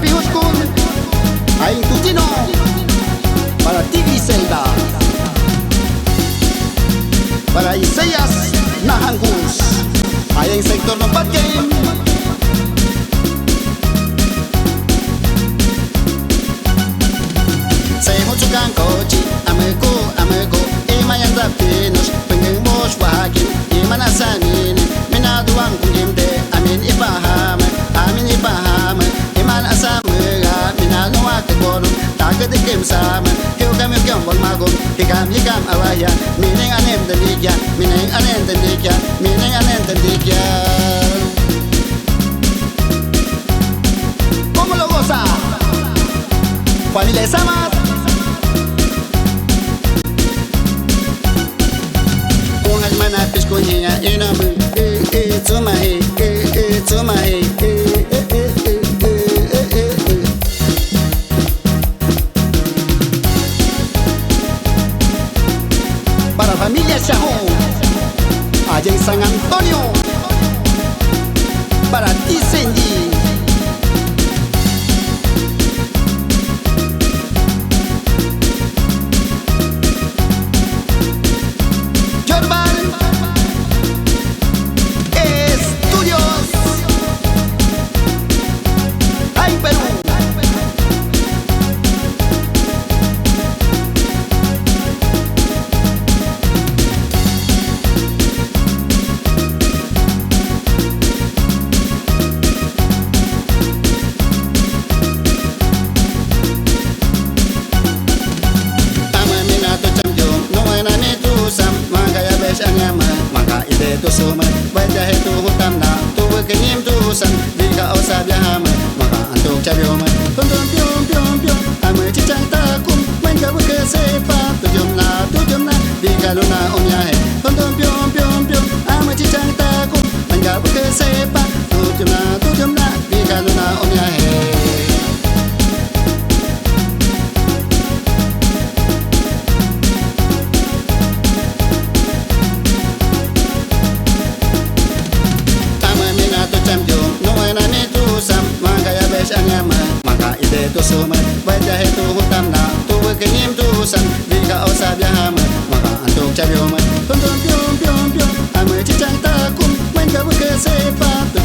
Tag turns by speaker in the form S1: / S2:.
S1: pihos kun aing tutino para TV Zelda, para Isaías Nahangus aing sektor 4 game. Say hutukan kochi ameko imayan zapinos pengen mos wahagin imana sanin minaduang kungimde amin ipaham iman asamega minanuwa kekono takadikim sam hiukam bol magum hikam awaya mineng anem tendikya mineng anem tendikya. ¿Cómo lo goza? Familia Samas. Manapis kunya inamu tumahi para familia Shahon allá en San Antonio, para ti Senji. Maka ide tu suma wajah itu hutam na tu kenyim tu san jika osa biahama maka antuk cabioma tonton pion ame cicang takum main kau ke sepa tu jomna jika luna omnya he tonton pion ame cicang takum main kau ke sepa tu jomna jika luna omnya he. Maka ide tu suma wajah itu hutam na tu kenyim tu san jika osa biahama maka antuk cabioma tonton pion ame cicang takum main kau ke sepa tu